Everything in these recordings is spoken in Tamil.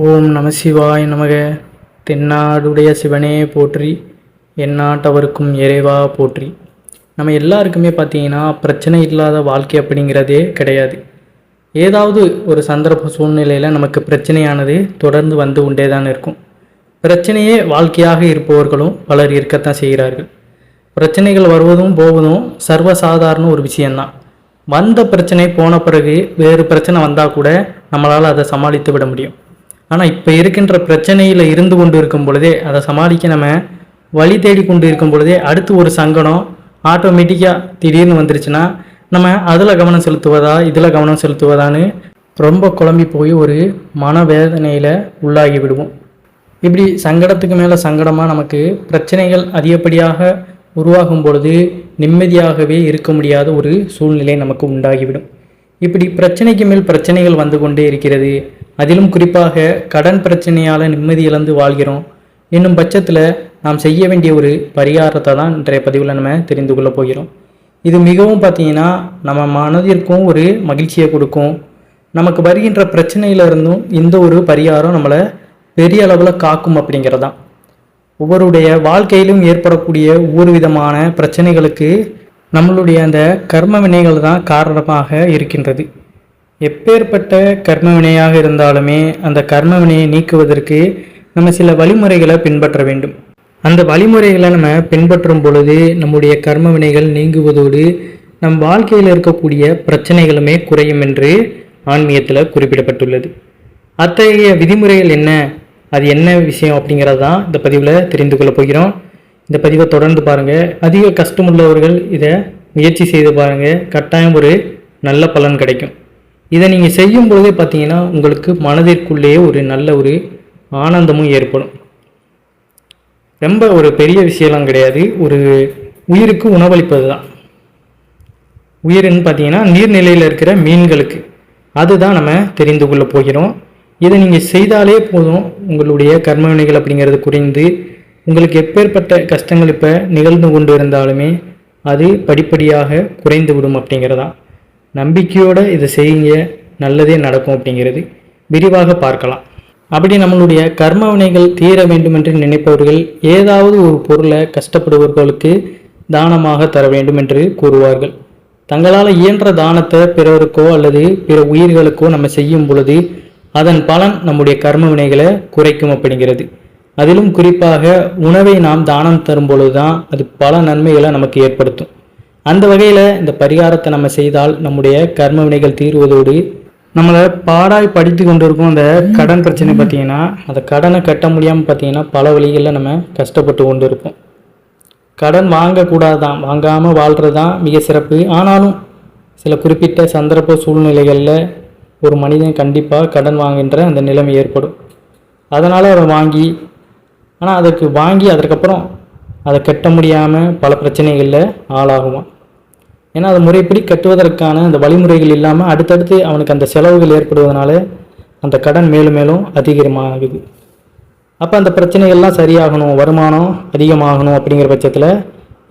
ஓம் நம சிவாய் நமக. தென்னாடுடைய சிவனே போற்றி, எந்நாட்டவருக்கும் இறைவா போற்றி. நம்ம எல்லாருக்குமே பார்த்தீங்கன்னா பிரச்சனை இல்லாத வாழ்க்கை அப்படிங்கிறதே கிடையாது. ஏதாவது ஒரு சந்தர்ப்ப சூழ்நிலையில் நமக்கு பிரச்சனையானது தொடர்ந்து வந்து கொண்டே தான் இருக்கும். பிரச்சனையே வாழ்க்கையாக இருப்பவர்களும் பலர் இருக்கத்தான் செய்கிறார்கள். பிரச்சனைகள் வருவதும் போவதும் சர்வசாதாரண ஒரு விஷயந்தான். வந்த பிரச்சனை போன பிறகு வேறு பிரச்சனை வந்தால் கூட நம்மளால் அதை சமாளித்து விட முடியும். ஆனால் இப்போ இருக்கின்ற பிரச்சனையில் இருந்து கொண்டு இருக்கும் பொழுதே அதை சமாளிக்க நம்ம வழி தேடி கொண்டு இருக்கும் பொழுதே அடுத்து ஒரு சங்கடம் ஆட்டோமேட்டிக்காக திடீர்னு வந்துருச்சுன்னா நம்ம அதில் கவனம் செலுத்துவதா இதில் கவனம் செலுத்துவதான்னு ரொம்ப குழம்பி போய் ஒரு மனவேதனையில் உள்ளாகி விடுவோம். இப்படி சங்கடத்துக்கு மேலே சங்கடமாக நமக்கு பிரச்சனைகள் அதிகப்படியாக உருவாகும் பொழுது நிம்மதியாகவே இருக்க முடியாத ஒரு சூழ்நிலை நமக்கு உண்டாகிவிடும். இப்படி பிரச்சனைக்கு மேல் பிரச்சனைகள் வந்து கொண்டே இருக்கிறது. அதிலும் குறிப்பாக கடன் பிரச்சனையால் நிம்மதி இழந்து வாழ்கிறோம் என்னும் பட்சத்தில் நாம் செய்ய வேண்டிய ஒரு பரிகாரத்தை தான் இன்றைய பதிவில் நம்ம தெரிந்து கொள்ள போகிறோம். இது மிகவும் பார்த்தீங்கன்னா நம்ம மனதிற்கும் ஒரு மகிழ்ச்சியை கொடுக்கும். நமக்கு வருகின்ற பிரச்சனையிலிருந்தும் இந்த ஒரு பரிகாரம் நம்மளை பெரிய அளவில் காக்கும் அப்படிங்கிறதான். ஒவ்வொருடைய வாழ்க்கையிலும் ஏற்படக்கூடிய ஒவ்வொரு விதமான பிரச்சனைகளுக்கு நம்மளுடைய அந்த கர்ம வினைகள் தான் காரணமாக இருக்கின்றது. எப்பேற்பட்ட கர்ம வினையாக இருந்தாலுமே அந்த கர்ம வினையை நீக்குவதற்கு நம்ம சில வழிமுறைகளை பின்பற்ற வேண்டும். அந்த வழிமுறைகளை நம்ம பின்பற்றும் பொழுது நம்முடைய கர்ம வினைகள் நீங்குவதோடு நம் வாழ்க்கையில் இருக்கக்கூடிய பிரச்சனைகளுமே குறையும் என்று ஆன்மீகத்தில் குறிப்பிடப்பட்டுள்ளது. அத்தகைய விதிமுறைகள் என்ன, அது என்ன விஷயம் அப்படிங்கிறது தான் இந்த பதிவில் தெரிந்து கொள்ள போகிறோம். இந்த பதிவை தொடர்ந்து பாருங்கள். அதிக கஷ்டமுள்ளவர்கள் இதை முயற்சி செய்து பாருங்கள். கட்டாயம் ஒரு நல்ல பலன் கிடைக்கும். இதை நீங்கள் செய்யும் பொழுதே பார்த்தீங்கன்னா உங்களுக்கு மனதிற்குள்ளேயே ஒரு நல்ல ஒரு ஆனந்தமும் ஏற்படும். ரொம்ப ஒரு பெரிய விஷயம்லாம் கிடையாது. ஒரு உயிருக்கு உணவளிப்பது தான். உயிர்னு பார்த்தீங்கன்னா நீர்நிலையில் இருக்கிற மீன்களுக்கு அதுதான் நம்ம தெரிந்து கொள்ள போகிறோம். இதை நீங்கள் செய்தாலே போதும், உங்களுடைய கர்மவினைகள் அப்படிங்கிறது குறைந்து உங்களுக்கு எப்பேற்பட்ட கஷ்டங்கள் இப்போ நிகழ்ந்து கொண்டு இருந்தாலுமே அது படிப்படியாக குறைந்து விடும் அப்படிங்கிறதான். நம்பிக்கையோடு இதை செய்யுங்க, நல்லதே நடக்கும் அப்படிங்கிறது விரிவாக பார்க்கலாம். அப்படி நம்மளுடைய கர்ம வினைகள் தீர வேண்டும் என்று நினைப்பவர்கள் ஏதாவது ஒரு பொருளை கஷ்டப்படுபவர்களுக்கு தானமாக தர வேண்டும் என்று கூறுவார்கள். தங்களால் இயன்ற தானத்தை பிறருக்கோ அல்லது பிற உயிர்களுக்கோ நம்ம செய்யும் பொழுது அதன் பலன் நம்முடைய கர்ம வினைகளை குறைக்கும் அப்படிங்கிறது. அதிலும் குறிப்பாக உணவை நாம் தானம் தரும் பொழுது தான் அது பல நன்மைகளை நமக்கு ஏற்படுத்தும். அந்த வகையில் இந்த பரிகாரத்தை நம்ம செய்தால் நம்முடைய கர்ம வினைகள் தீர்வதோடு நம்மளை பாடாய் படித்து கொண்டு இருக்கும் அந்த கடன் பிரச்சனை பார்த்திங்கன்னா அந்த கடனை கட்ட முடியாமல் பார்த்திங்கன்னா பல வழிகளில் நம்ம கஷ்டப்பட்டு கொண்டு இருப்போம். கடன் வாங்கக்கூடாது தான், வாங்காமல் வாழ்கிறது தான் மிக சிறப்பு. ஆனாலும் சில குறிப்பிட்ட சந்தர்ப்ப சூழ்நிலைகளில் ஒரு மனிதன் கண்டிப்பாக கடன் வாங்குகின்ற அந்த நிலைமை ஏற்படும். அதனால் அதை வாங்கி, ஆனால் அதற்கப்புறம் அதை கட்ட முடியாமல் பல பிரச்சனைகளில் ஆளாகுவான். ஏன்னா அது முறைப்படி கட்டுவதற்கான அந்த வழிமுறைகள் இல்லாமல் அடுத்தடுத்து அவனுக்கு அந்த செலவுகள் ஏற்படுவதனால அந்த கடன் மேலும் மேலும் அதிகமாகுது. அப்போ அந்த பிரச்சனைகள்லாம் சரியாகணும், வருமானம் அதிகமாகணும் அப்படிங்கிற பட்சத்தில்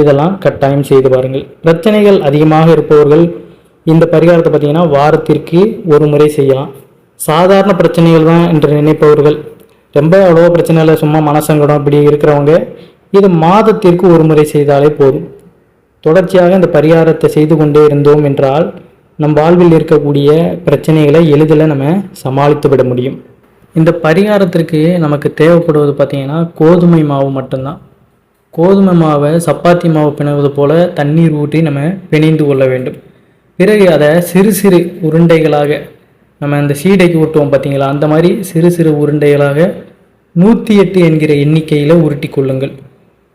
இதெல்லாம் கட்டாயம் செய்து பாருங்கள். பிரச்சனைகள் அதிகமாக இருப்பவர்கள் இந்த பரிகாரத்தை பார்த்திங்கன்னா வாரத்திற்கு ஒரு முறை செய்யலாம். சாதாரண பிரச்சனைகள் தான் என்று நினைப்பவர்கள், ரொம்ப அவ்வளோ பிரச்சனை இல்லை, சும்மா மனசங்கடம் இப்படி இருக்கிறவங்க இது மாதத்திற்கு ஒரு முறை செய்தாலே போதும். தொடர்ச்சியாக இந்த பரிகாரத்தை செய்து கொண்டே இருந்தோம் என்றால் நம் வாழ்வில் இருக்கக்கூடிய பிரச்சனைகளை எளிதில் நம்ம சமாளித்து விட முடியும். இந்த பரிகாரத்திற்கு நமக்கு தேவைப்படுவது பார்த்திங்கன்னா கோதுமை மாவு மட்டும்தான். கோதுமை மாவை சப்பாத்தி மாவு பிணைவது போல் தண்ணீர் ஊற்றி நம்ம பிணைந்து கொள்ள வேண்டும். பிறகு அதை சிறு சிறு உருண்டைகளாக நம்ம அந்த சீடைக்கு ஊட்டுவோம் பார்த்தீங்களா, அந்த மாதிரி சிறு சிறு உருண்டைகளாக 108 என்கிற எண்ணிக்கையில் உருட்டி கொள்ளுங்கள்.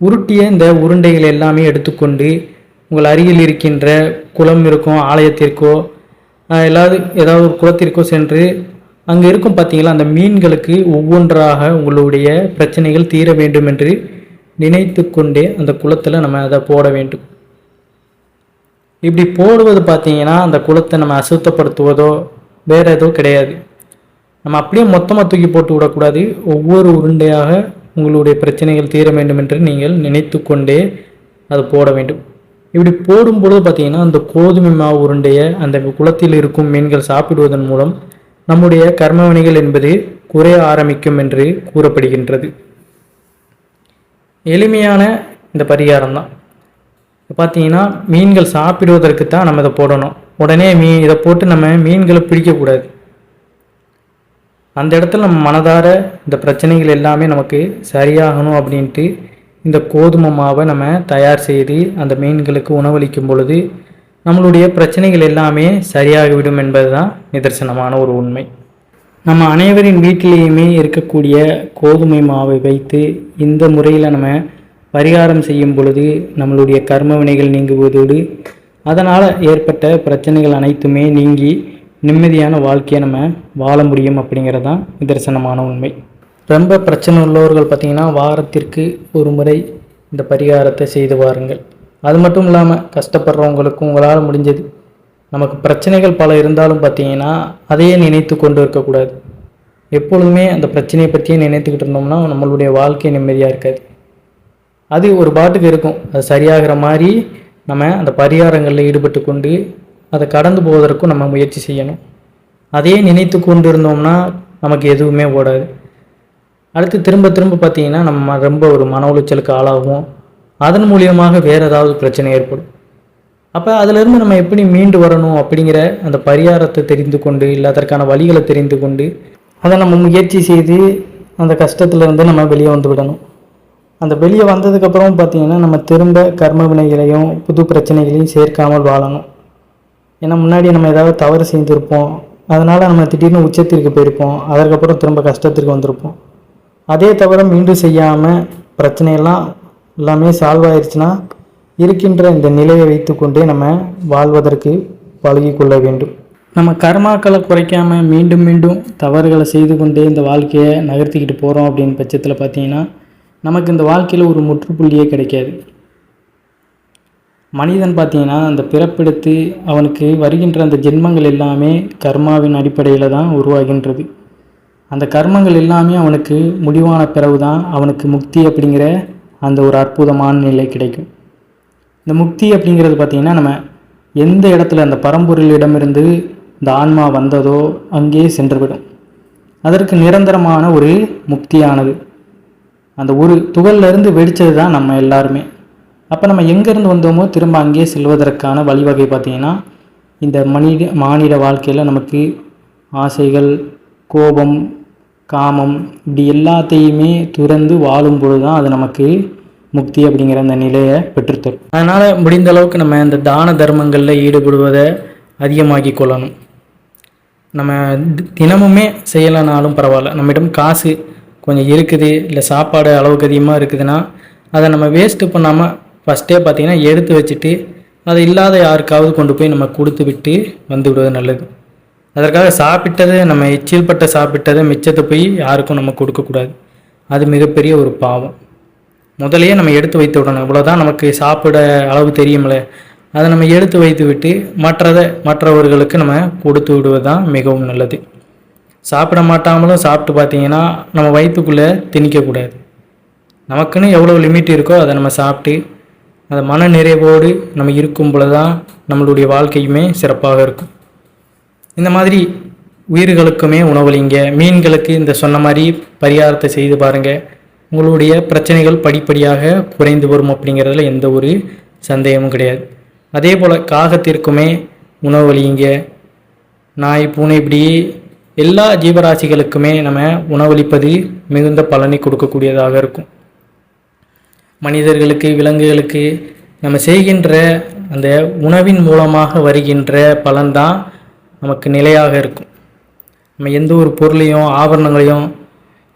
உருட்டிய இந்த உருண்டைகள் எல்லாமே எடுத்துக்கொண்டு உங்கள் அருகில் இருக்கின்ற குளம் இருக்கும், ஆலயத்திற்கோ ஏதாவது ஒரு குளத்திற்கோ சென்று அங்கே இருக்கும் பார்த்தீங்களா அந்த மீன்களுக்கு ஒவ்வொன்றாக உங்களுடைய பிரச்சனைகள் தீர வேண்டும் என்று நினைத்து கொண்டே அந்த குளத்தில் நம்ம அதை போட வேண்டும். இப்படி போடுவது பார்த்தீங்கன்னா அந்த குளத்தை நம்ம அசுத்தப்படுத்துவதோ வேறு ஏதோ கிடையாது. நம்ம அப்படியே மொத்தமாக தூக்கி போட்டு விடக்கூடாது. ஒவ்வொரு உருண்டையாக உங்களுடைய பிரச்சனைகள் தீர வேண்டும் என்று நீங்கள் நினைத்து கொண்டே அதை போட வேண்டும். இப்படி போடும்பொழுது பார்த்திங்கன்னா அந்த கோதுமை மாவு உருண்டையை அந்த குளத்தில் இருக்கும் மீன்கள் சாப்பிடுவதன் மூலம் நம்முடைய கர்மவினைகள் என்பது குறைய ஆரம்பிக்கும் என்று கூறப்படுகின்றது. எளிமையான இந்த பரிகாரம் தான். பார்த்தீங்கன்னா மீன்கள் சாப்பிடுவதற்கு தான் நம்ம இதை போடணும். உடனே இதை போட்டு நம்ம மீன்களை பிடிக்கக்கூடாது. அந்த இடத்துல நம்ம மனதார இந்த பிரச்சனைகள் எல்லாமே நமக்கு சரியாகணும் அப்படின்ட்டு இந்த கோதுமை மாவை நம்ம தயார் செய்து அந்த மீன்களுக்கு உணவளிக்கும் பொழுது நம்மளுடைய பிரச்சனைகள் எல்லாமே சரியாகிவிடும் என்பது தான் நிதர்சனமான ஒரு உண்மை. நம்ம அனைவரின் வீட்டிலேயுமே இருக்கக்கூடிய கோதுமை மாவை வைத்து இந்த முறையில் நம்ம பரிகாரம் செய்யும் பொழுது நம்மளுடைய கர்ம வினைகள் நீங்குவதோடு அதனால் ஏற்பட்ட பிரச்சனைகள் அனைத்துமே நீங்கி நிம்மதியான வாழ்க்கையை நம்ம வாழ முடியும் அப்படிங்கிறது தான் நிதர்சனமான உண்மை. ரொம்ப பிரச்சனை உள்ளவர்கள் பார்த்திங்கன்னா வாரத்திற்கு ஒரு முறை இந்த பரிகாரத்தை செய்து வாருங்கள். அது மட்டும் இல்லாமல் கஷ்டப்படுறவங்களுக்கும் உங்களால் முடிஞ்சது. நமக்கு பிரச்சனைகள் பல இருந்தாலும் பார்த்திங்கன்னா அதையே நினைத்து கொண்டு இருக்கக்கூடாது. எப்பொழுதுமே அந்த பிரச்சனையை பற்றியே நினைத்துக்கிட்டு இருந்தோம்னா நம்மளுடைய வாழ்க்கை நிம்மதியாக இருக்காது. அது ஒரு பாட்டுக்கு இருக்கும். அது சரியாகிற மாதிரி நம்ம அந்த பரிகாரங்களில் ஈடுபட்டு கொண்டு அதை கடந்து போவதற்கும் நம்ம முயற்சி செய்யணும். அதையே நினைத்து கொண்டு இருந்தோம்னா நமக்கு எதுவுமே ஓடாது. அடுத்து திரும்ப திரும்ப பார்த்திங்கன்னா நம்ம ரொம்ப ஒரு மன உளைச்சலுக்கு ஆளாகும். அதன் மூலியமாக வேறு ஏதாவது பிரச்சனை ஏற்படும். அப்போ அதிலிருந்து நம்ம எப்படி மீண்டு வரணும் அப்படிங்கிற அந்த பரிகாரத்தை தெரிந்து கொண்டு இல்லை அதற்கான வழிகளை தெரிந்து கொண்டு அதை நம்ம முயற்சி செய்து அந்த கஷ்டத்துலேருந்து நம்ம வெளியே வந்து விடணும். அந்த வெளியே வந்ததுக்கப்புறம் பார்த்திங்கன்னா நம்ம திரும்ப கர்ம வினைகளையும் புது பிரச்சனைகளையும் சேர்க்காமல் வாழணும். ஏன்னா முன்னாடி நம்ம ஏதாவது தவறு செய்திருப்போம், அதனால் நம்ம திடீர்னு உச்சத்திற்கு போயிருப்போம், அதற்கப்புறம் திரும்ப கஷ்டத்திற்கு வந்திருப்போம். அதே தவிர மீண்டும் செய்யாமல் பிரச்சனையெல்லாம் எல்லாமே சால்வ் ஆயிடுச்சுன்னா இருக்கின்ற இந்த நிலையை வைத்து கொண்டே நம்ம வாழ்வதற்கு பழகி கொள்ள வேண்டும். நம்ம கர்மாக்களை குறைக்காமல் மீண்டும் மீண்டும் தவறுகளை செய்து கொண்டே இந்த வாழ்க்கையை நகர்த்திக்கிட்டு போகிறோம் அப்படின்னு பட்சத்தில் பார்த்திங்கன்னா நமக்கு இந்த வாழ்க்கையில் ஒரு முற்றுப்புள்ளியே கிடைக்காது. மனிதன் பார்த்திங்கன்னா அந்த பிறப்பெடுத்து அவனுக்கு வருகின்ற அந்த ஜென்மங்கள் எல்லாமே கர்மாவின் அடிப்படையில் தான் உருவாகின்றது. அந்த கர்மங்கள் எல்லாமே அவனுக்கு முடிவான பிறகு தான் அவனுக்கு முக்தி அப்படிங்கிற அந்த ஒரு அற்புதமான நிலை கிடைக்கும். இந்த முக்தி அப்படிங்கிறது பார்த்திங்கன்னா நம்ம எந்த இடத்துல அந்த பரம்பொருளிடமிருந்து இந்த ஆன்மா வந்ததோ அங்கே சென்றுவிடும். அதற்கு நிரந்தரமான ஒரு முக்தியானது அந்த ஒரு துகள்லேருந்து வெடித்தது தான் நம்ம எல்லாருமே. அப்போ நம்ம எங்கேருந்து வந்தோமோ திரும்ப அங்கேயே செல்வதற்கான வழிவகை பார்த்திங்கன்னா இந்த மானிட வாழ்க்கையில் நமக்கு ஆசைகள், கோபம், காமம் இப்படி எல்லாத்தையுமே துறந்து வாழும் பொழுது தான் அது நமக்கு முக்தி அப்படிங்கிற அந்த நிலையை பெற்றுத்தரும். அதனால் முடிந்த அளவுக்கு நம்ம இந்த தான தர்மங்களில் ஈடுபடுவதை அதிகமாக்கி கொள்ளணும். நம்ம தினமுமே செய்யலைனாலும் பரவாயில்ல, நம்மிடம் காசு கொஞ்சம் இருக்குது இல்லை சாப்பாடு அளவுக்கு அதிகமாக இருக்குதுன்னா அதை நம்ம வேஸ்ட்டு பண்ணாமல் ஃபஸ்ட்டே பார்த்திங்கன்னா எடுத்து வச்சுட்டு அதை இல்லாத யாருக்காவது கொண்டு போய் நம்ம கொடுத்து விட்டு வந்து விடுவது நல்லது. அதற்காக சாப்பிட்டதை நம்ம எச்சில்பட்ட சாப்பிட்டதை மிச்சத்தை போய் யாருக்கும் நம்ம கொடுக்கக்கூடாது. அது மிகப்பெரிய ஒரு பாவம். முதலையே நம்ம எடுத்து வைத்து விடணும். இவ்வளோதான் நமக்கு சாப்பிட அளவு தெரியுமில்ல, அதை நம்ம எடுத்து வைத்து விட்டு மற்றவர்களுக்கு நம்ம கொடுத்து விடுவது தான் மிகவும் நல்லது. சாப்பிட மாட்டாமலும் சாப்பிட்டு பார்த்திங்கன்னா நம்ம வயிற்றுக்குள்ளே திணிக்கக்கூடாது. நமக்குன்னு எவ்வளோ லிமிட் இருக்கோ அதை நம்ம சாப்பிட்டு அந்த மன நிறைவோடு நம்ம இருக்கும் பொழுது தான் நம்மளுடைய வாழ்க்கையுமே சிறப்பாக இருக்கும். இந்த மாதிரி உயிர்களுக்குமே உணவளிங்க. மீன்களுக்கு இந்த சொன்ன மாதிரி பரிகாரத்தை செய்து பாருங்கள். உங்களுடைய பிரச்சனைகள் படிப்படியாக குறைந்து வரும் அப்படிங்கிறதுல எந்த ஒரு சந்தேகமும் கிடையாது. அதே போல் காகத்திற்குமே உணவளிங்க. நாய், பூனை இப்படி எல்லா ஜீவராசிகளுக்குமே நம்ம உணவளிப்பது மிகுந்த பலனை கொடுக்கக்கூடியதாக இருக்கும். மனிதர்களுக்கு, விலங்குகளுக்கு நம்ம செய்கின்ற அந்த உணவின் மூலமாக வருகின்ற பலன்தான் நமக்கு நிலையாக இருக்கும். நம்ம எந்த ஒரு பொருளையும் ஆபரணங்களையும்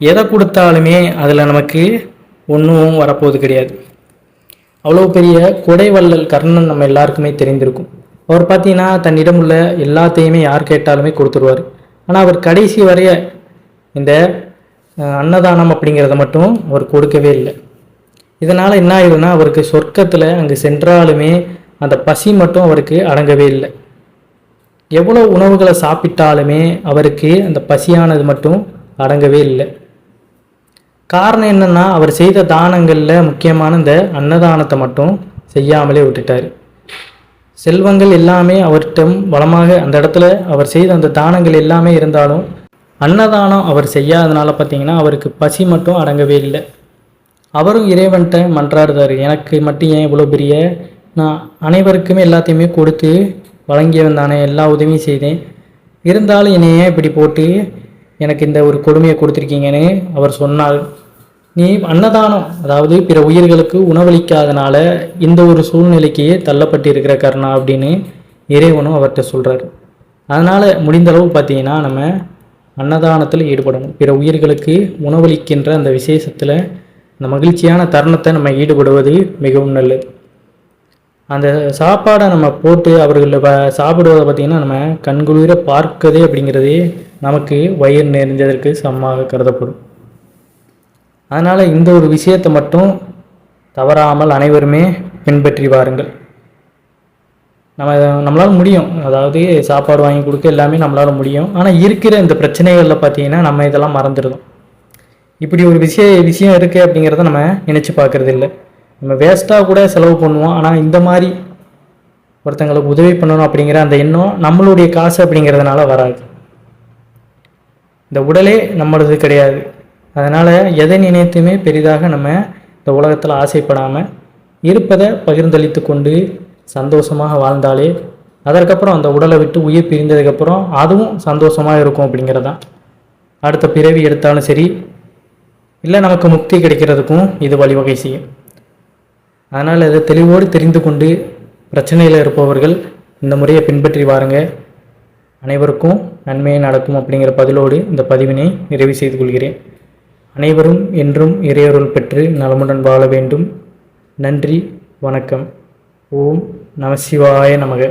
எதை கொடுத்தாலுமே அதில் நமக்கு ஒன்றும் வரப்போவது கிடையாது. அவ்வளோ பெரிய கொடைவள்ளல் கர்ணன் நம்ம எல்லாருக்குமே தெரிந்திருக்கும். அவர் பார்த்தீங்கன்னா தன்னிடம் உள்ள எல்லாத்தையுமே யார் கேட்டாலுமே கொடுத்துருவார். ஆனால் அவர் கடைசி வரைய இந்த அன்னதானம் அப்படிங்கிறத மட்டும் அவர் கொடுக்கவே இல்லை. இதனால் என்ன ஆயிடும்னா அவருக்கு சொர்க்கத்தில் அங்கே சென்றாலுமே அந்த பசி மட்டும் அவருக்கு அடங்கவே இல்லை. எவ்வளோ உணவுகளை சாப்பிட்டாலுமே அவருக்கு அந்த பசியானது மட்டும் அடங்கவே இல்லை. காரணம் என்னென்னா அவர் செய்த தானங்களில் முக்கியமான இந்த அன்னதானத்தை மட்டும் செய்யாமலே விட்டுட்டார். செல்வங்கள் எல்லாமே அவர்கிட்ட வளமாக அந்த இடத்துல அவர் செய்த அந்த தானங்கள் எல்லாமே இருந்தாலும் அன்னதானம் அவர் செய்யாதனால பார்த்தீங்கன்னா அவருக்கு பசி மட்டும் அடங்கவே இல்லை. அவரும் இறைவன்கிட்ட மன்றாடுறாரு, எனக்கு மட்டும் ஏன் இவ்வளோ பெரிய, நான் அனைவருக்குமே எல்லாத்தையுமே கொடுத்து வழங்கியவன் தானே, எல்லா உதவியும் செய்தேன், இருந்தாலும் என்னை ஏன் இப்படி போட்டு எனக்கு இந்த ஒரு கொடுமையை கொடுத்துருக்கீங்கன்னு அவர் சொன்னார். நீ அன்னதானம், அதாவது பிற உயிர்களுக்கு உணவளிக்காதனால இந்த ஒரு சூழ்நிலைக்கு தள்ளப்பட்டிருக்கிற கர்ணா அப்படின்னு இறைவனும் அவர்கிட்ட சொல்கிறார். அதனால் முடிந்தளவு பார்த்தீங்கன்னா நம்ம அன்னதானத்தில் ஈடுபடணும். பிற உயிர்களுக்கு உணவளிக்கின்ற அந்த விசேஷத்தில் அந்த மகிழ்ச்சியான தருணத்தை நம்ம ஈடுபடுவது மிகவும் நல்லது. அந்த சாப்பாடை நம்ம போட்டு அவர்களை சாப்பிடுவதை பார்த்திங்கன்னா நம்ம கண்குளிர பார்க்கதே அப்படிங்கிறதே நமக்கு வயிறு நிறைஞ்சதற்கு சமமாக கருதப்படும். அதனால் இந்த ஒரு விஷயத்தை மட்டும் தவறாமல் அனைவருமே பின்பற்றி வாருங்கள். நம்மளால் முடியும், அதாவது சாப்பாடு வாங்கி கொடுக்க எல்லாமே நம்மளால் முடியும். ஆனால் இருக்கிற இந்த பிரச்சனைகளில் பார்த்தீங்கன்னா நம்ம இதெல்லாம் மறந்துடுறோம். இப்படி ஒரு விஷயம் இருக்குது அப்படிங்கிறத நம்ம நினச்சி பார்க்குறது இல்லை. நம்ம வேஸ்ட்டாக கூட செலவு பண்ணுவோம். ஆனால் இந்த மாதிரி ஒருத்தங்களுக்கு உதவி பண்ணணும் அப்படிங்கிற அந்த எண்ணம் நம்மளுடைய காசு அப்படிங்கிறதுனால வராது. இந்த உடலே நம்மளது கிடையாது. அதனால் எதை நினைத்துமே பெரிதாக நம்ம இந்த உலகத்தில் ஆசைப்படாமல் இருப்பதை பகிர்ந்தளித்து கொண்டு சந்தோஷமாக வாழ்ந்தாலே அதற்கப்புறம் அந்த உடலை விட்டு உயிர் பிரிந்ததுக்கப்புறம் அதுவும் சந்தோஷமாக இருக்கும் அப்படிங்கிறதான். அடுத்த பிறவி எடுத்தாலும் சரி, இல்லை நமக்கு முக்தி கிடைக்கிறதுக்கும் இது வழிவகை செய்யும். அதனால் இதை தெளிவோடு தெரிந்து கொண்டு பிரச்சனையில் இருப்பவர்கள் இந்த முறையை பின்பற்றி வாருங்க. அனைவருக்கும் நன்மையே நடக்கும் அப்படிங்கிற பதிலோடு இந்த பதிவினை நிறைவு செய்து கொள்கிறேன். அனைவரும் என்றும் இறையருள் பெற்று நலமுடன் வாழ வேண்டும். நன்றி, வணக்கம். ஓம் நம சிவாய நமக.